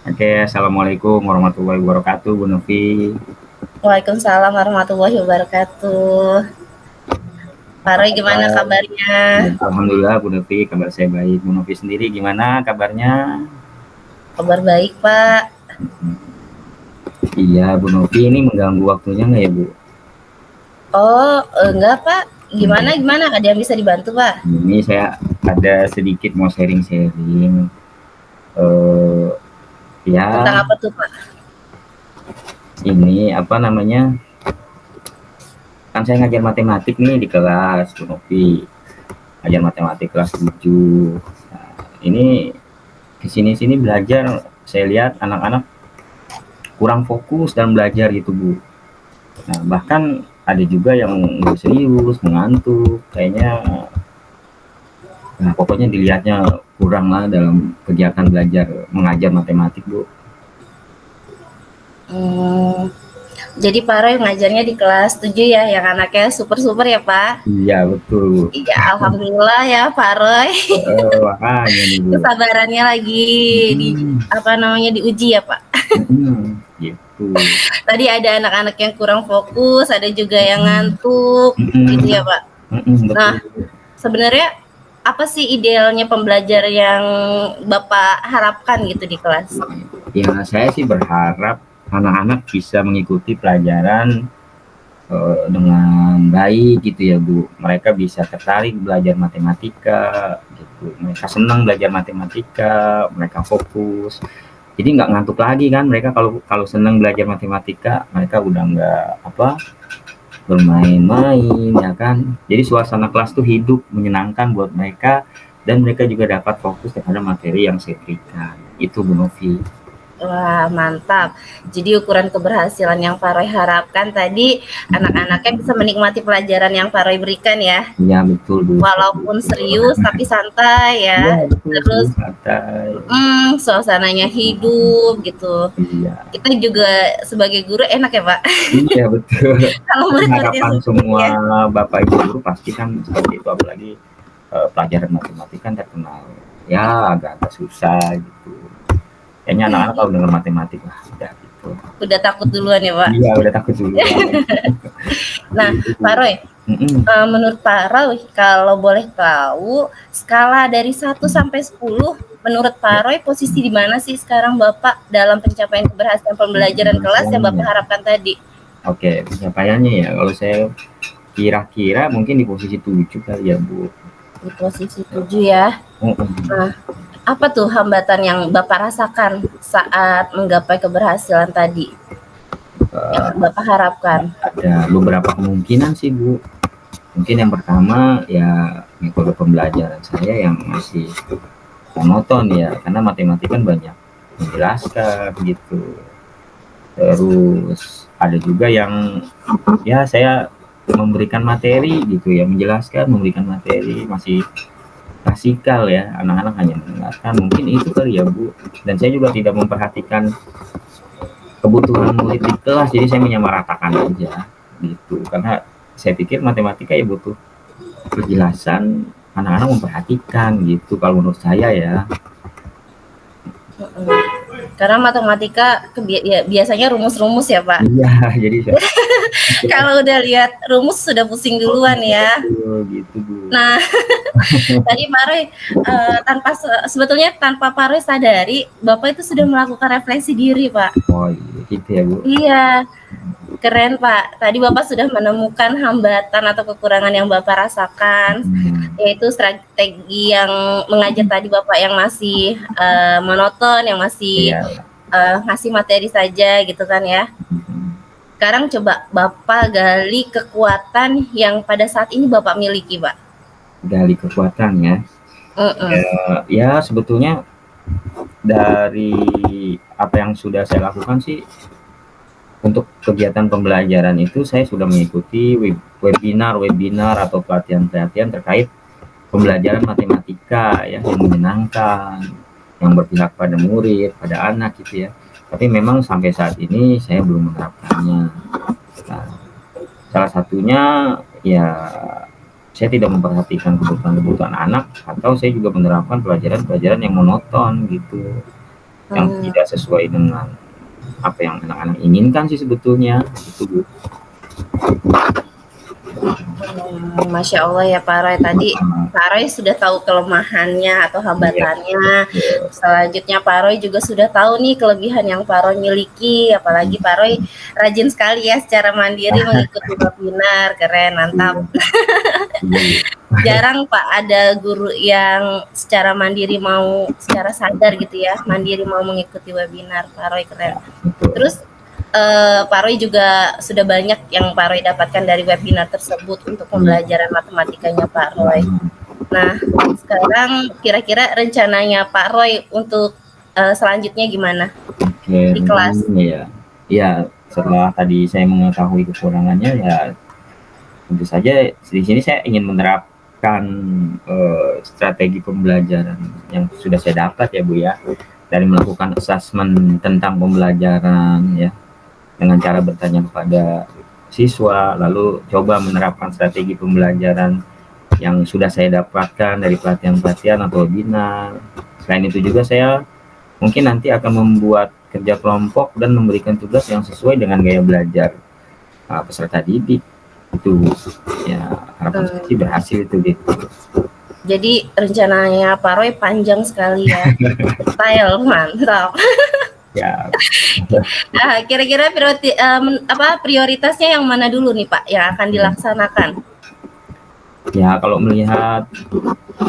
Oke, assalamualaikum warahmatullahi wabarakatuh, Bu Novi. Waalaikumsalam warahmatullahi wabarakatuh. Pak Apa Roy gimana kabar? kabarnya? Ya, alhamdulillah, Bu Novi, kabar saya baik. Bu Novi sendiri gimana kabarnya? Kabar baik, Pak. Iya, Bu Novi ini mengganggu waktunya nggak ya, Bu? Oh, enggak, Pak. Gimana Enggak. gimana? Ada yang bisa dibantu, Pak? Ini saya ada sedikit mau sharing-sharing. Eh, Tentang ya, apa tuh, Pak? ini apa namanya? Kan saya ngajar matematik nih di kelas, Bu Novi. Ngajar matematik kelas 7. Nah, ini kesini-sini belajar, saya lihat anak-anak kurang fokus dalam belajar gitu, Bu. Nah, bahkan ada juga yang nggak serius, mengantuk, kayaknya, nah pokoknya dilihatnya kurang lah dalam kegiatan belajar mengajar matematik, Bu. Hmm, jadi Pak Roy ngajarnya di kelas 7 ya, yang anaknya super-super ya, Pak? Iya, betul, Bu. Iya, alhamdulillah ya, Pak Roy. Makanya nih, Bu. Kesabarannya lagi di Mm-mm, apa namanya diuji ya, Pak. gitu. Tadi ada anak-anak yang kurang fokus, ada juga yang ngantuk, gitu ya, Pak. Nah, Betul, Bu. sebenarnya apa sih idealnya pembelajar yang Bapak harapkan gitu di kelas? Ya, saya sih berharap anak-anak bisa mengikuti pelajaran dengan baik gitu ya, Bu. Mereka bisa tertarik belajar matematika gitu. Mereka senang belajar matematika, mereka fokus. Jadi nggak ngantuk lagi kan mereka kalau kalau senang belajar matematika, mereka udah nggak apa bermain-main ya kan. Jadi suasana kelas tuh hidup, menyenangkan buat mereka dan mereka juga dapat fokus kepada materi yang saya berikan. Itu Bu Novi. Wah, mantap. Jadi ukuran keberhasilan yang Pak Roy harapkan tadi anak-anaknya bisa menikmati pelajaran yang Pak Roy berikan ya. Iya betul Bu. Walaupun serius tapi santai Iya ya. betul Bu, Terus santai. suasananya hidup gitu. Iya. Kita juga sebagai guru enak ya, Pak. Iya betul. Kalau Itu murid-muridnya harapan seperti semua ya. bapak ibu guru pasti kan seperti itu, apalagi pelajaran matematika kan terkenal ya agak-agak susah gitu. Kayaknya anak-anak kalau dengar matematik lah udah gitu. Udah takut duluan ya, Pak. Iya udah takut duluan. Nah, Gitu Bu. Pak Roy, Mm-mm. menurut Pak Roy, kalau boleh tahu, skala dari 1 sampai 10, menurut Pak Roy, posisi di mana sih sekarang Bapak dalam pencapaian keberhasilan pembelajaran kelas yang Bapak Pencapaiannya. harapkan tadi? Oke, pencapaiannya ya kalau saya kira-kira mungkin di posisi 7 kali ya Bu. Di posisi 7 ya. Mm-mm. Nah, apa tuh hambatan yang Bapak rasakan saat menggapai keberhasilan tadi yang Eh, Bapak harapkan? ada beberapa kemungkinan sih Bu. Mungkin yang pertama ya metode pembelajaran saya yang masih monoton ya, karena matematika kan banyak menjelaskan gitu. Terus ada juga yang ya saya memberikan materi gitu ya, menjelaskan, memberikan materi masih klasikal ya, anak-anak hanya mendengarkan, mungkin itu kali ya Bu. Dan saya juga tidak memperhatikan kebutuhan murid di kelas, jadi saya menyamaratakan aja gitu, karena saya pikir matematika ya butuh penjelasan, anak-anak memperhatikan gitu kalau menurut saya ya. Karena matematika ya, biasanya rumus-rumus ya, Pak. Iya, jadi saya Kalau udah lihat rumus sudah pusing duluan ya. gitu Bu. Nah, tadi Pak Roy, sebetulnya tanpa Pak Roy sadari, Bapak itu sudah melakukan refleksi diri, Pak. Oh iya gitu ya Bu. Iya, keren Pak. Tadi Bapak sudah menemukan hambatan atau kekurangan yang Bapak rasakan, Hmm, yaitu strategi yang mengajar tadi Bapak yang masih monoton, yang masih iya. ngasih materi saja gitu kan ya. Hmm, Sekarang coba Bapak gali kekuatan yang pada saat ini Bapak miliki, Pak. gali kekuatan ya. Mm-mm. Ya sebetulnya dari apa yang sudah saya lakukan sih, untuk kegiatan pembelajaran itu saya sudah mengikuti webinar atau pelatihan-pelatihan terkait pembelajaran matematika ya, yang menyenangkan, yang berpihak pada murid, pada anak gitu ya. Tapi memang sampai saat ini saya belum menerapkannya. Nah, salah satunya ya saya tidak memperhatikan kebutuhan-kebutuhan anak, atau saya juga menerapkan pelajaran-pelajaran yang monoton gitu. yang tidak sesuai dengan apa yang anak-anak inginkan sih sebetulnya itu Bu. Masya Allah ya Pak Roy, tadi Pak Roy sudah tahu kelemahannya atau hambatannya. Selanjutnya Pak Roy juga sudah tahu nih kelebihan yang Pak Roy miliki. Apalagi Pak Roy rajin sekali ya secara mandiri mengikuti webinar. Keren, mantap. Jarang Pak ada guru yang secara mandiri mau, secara sadar gitu ya, mandiri mau mengikuti webinar. Pak Roy keren. Terus Pak Roy juga sudah banyak yang Pak Roy dapatkan dari webinar tersebut untuk pembelajaran matematikanya Pak Roy. Nah, sekarang kira-kira rencananya Pak Roy untuk selanjutnya gimana? Di kelas? Ya, setelah tadi saya mengetahui kekurangannya ya, tentu saja di sini saya ingin menerapkan strategi pembelajaran yang sudah saya dapat ya Bu ya, dari melakukan assessment tentang pembelajaran ya, dengan cara bertanya kepada siswa, lalu coba menerapkan strategi pembelajaran yang sudah saya dapatkan dari pelatihan-pelatihan atau webinar. Selain itu juga saya mungkin nanti akan membuat kerja kelompok dan memberikan tugas yang sesuai dengan gaya belajar peserta didik. Itu ya, harapan saya sih berhasil itu gitu. Jadi rencananya Pak Roy panjang sekali ya. Style mantap. Ya. Kira-kira prioritasnya yang mana dulu nih Pak yang akan dilaksanakan? Ya, kalau melihat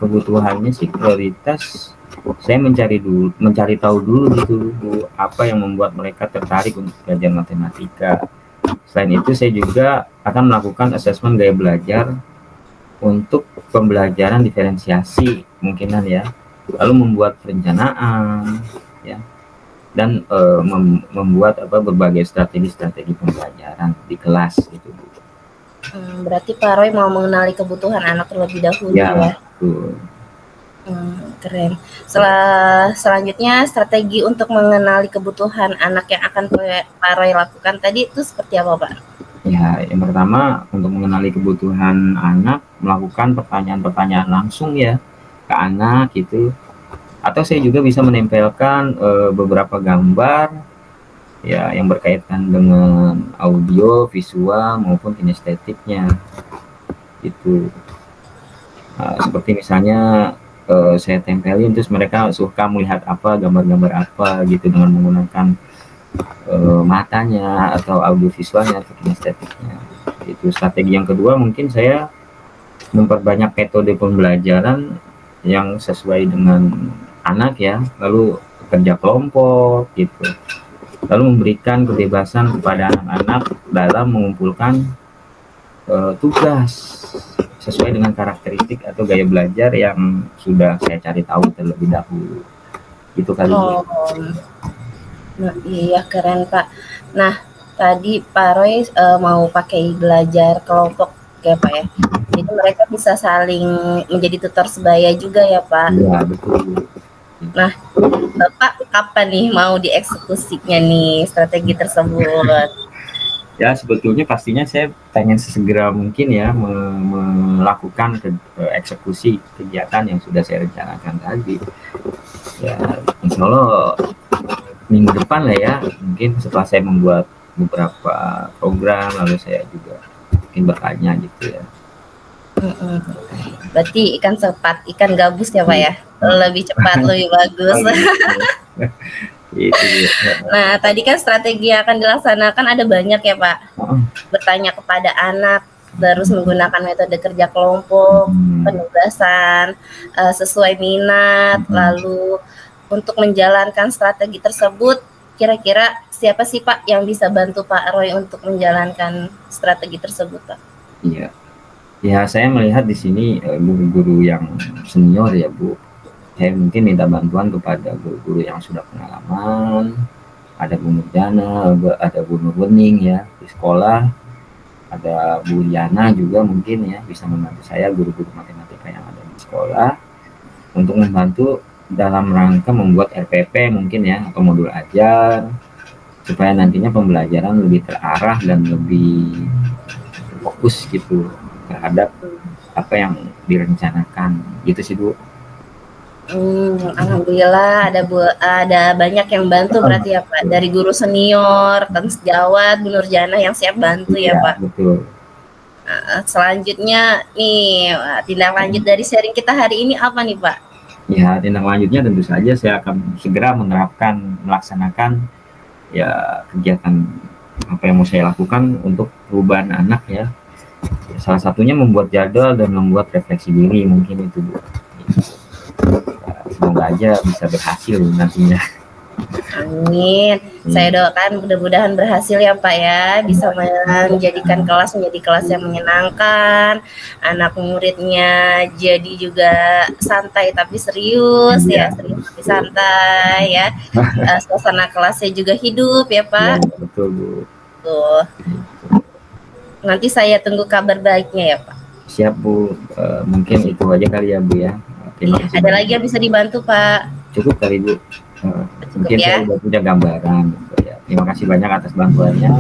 kebutuhannya sih prioritas saya mencari tahu dulu gitu Bu, apa yang membuat mereka tertarik untuk belajar matematika. Selain itu saya juga akan melakukan asesmen gaya belajar untuk pembelajaran diferensiasi kemungkinan ya, lalu membuat perencanaan ya, dan membuat berbagai strategi pembelajaran di kelas itu Bu. Berarti Pak Roy mau mengenali kebutuhan anak terlebih dahulu ya. Betul. Keren. Selanjutnya strategi untuk mengenali kebutuhan anak yang akan Pak Roy lakukan tadi itu seperti apa Pak? Ya, yang pertama untuk mengenali kebutuhan anak, melakukan pertanyaan-pertanyaan langsung ya ke anak gitu. Atau saya juga bisa menempelkan beberapa gambar ya yang berkaitan dengan audio, visual maupun kinestetiknya itu. Seperti misalnya saya tempelin terus mereka suka melihat apa, gambar-gambar apa gitu dengan menggunakan matanya atau audio visualnya atau kinestetiknya. Itu strategi yang kedua, mungkin saya memperbanyak metode pembelajaran yang sesuai dengan anak ya, lalu kerja kelompok gitu, lalu memberikan kebebasan kepada anak-anak dalam mengumpulkan tugas sesuai dengan karakteristik atau gaya belajar yang sudah saya cari tahu terlebih dahulu. Itu kali. Nah, iya keren Pak. Nah, tadi Pak Roy mau pakai belajar kelompok ya Pak ya. Jadi mereka bisa saling menjadi tutor sebaya juga ya Pak. Iya, betul. Nah, Bapak kapan nih mau dieksekusinya nih strategi tersebut? Ya, sebetulnya pastinya saya pengen sesegera mungkin ya melakukan eksekusi kegiatan yang sudah saya rencanakan tadi. Ya, insya Allah minggu depan lah ya, mungkin setelah saya membuat beberapa program, lalu saya juga mungkin bertanya gitu ya. Berarti ikan cepat, ikan gabus ya Pak ya? Lebih cepat, lebih bagus. Nah, tadi kan strategi yang akan dilaksanakan ada banyak ya Pak. Bertanya kepada anak, terus menggunakan metode kerja kelompok, penugasan sesuai minat, lalu untuk menjalankan strategi tersebut, kira-kira siapa sih Pak yang bisa bantu Pak Roy untuk menjalankan strategi tersebut Pak? Iya, ya saya melihat di sini guru-guru yang senior ya Bu. Saya mungkin minta bantuan kepada guru-guru yang sudah pengalaman, ada Bu Nurjana, ada Bu Nurwening ya di sekolah, ada Bu Liana juga mungkin ya bisa membantu saya, guru-guru matematika yang ada di sekolah untuk membantu dalam rangka membuat RPP mungkin ya atau modul ajar supaya nantinya pembelajaran lebih terarah dan lebih fokus gitu terhadap apa yang direncanakan gitu sih Bu. Alhamdulillah ada banyak yang bantu berarti ya Pak, dari guru senior, kan sejawat, Bu Nurjana yang siap bantu ya Iya, Pak. betul. Selanjutnya nih, tindak lanjut dari sharing kita hari ini apa nih Pak? Ya, tindak lanjutnya tentu saja saya akan segera melaksanakan ya kegiatan apa yang mau saya lakukan untuk perubahan anak ya. Salah satunya membuat jadwal dan membuat refleksi diri mungkin itu Bu. Semoga aja bisa berhasil nantinya. Amin. Saya doakan mudah-mudahan berhasil ya Pak ya, bisa menjadikan kelas menjadi kelas yang menyenangkan, anak muridnya jadi juga santai tapi serius ya, Iya, serius tapi santai ya. Suasana kelasnya juga hidup ya iya, Pak. betul Bu. Tuh. Nanti saya tunggu kabar baiknya ya Pak. Siap Bu. Mungkin itu aja kali ya Bu ya. Terima Iya, kasih ada banyak. lagi yang bisa dibantu Pak? Cukup kali Bu. Cukup Mungkin saya ya. udah punya gambaran gitu ya. Terima kasih banyak atas bantuannya.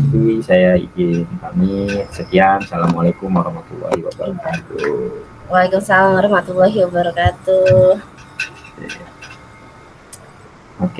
Jadi saya izin pamit. Sekian. Assalamualaikum warahmatullahi wabarakatuh. Waalaikumsalam warahmatullahi wabarakatuh.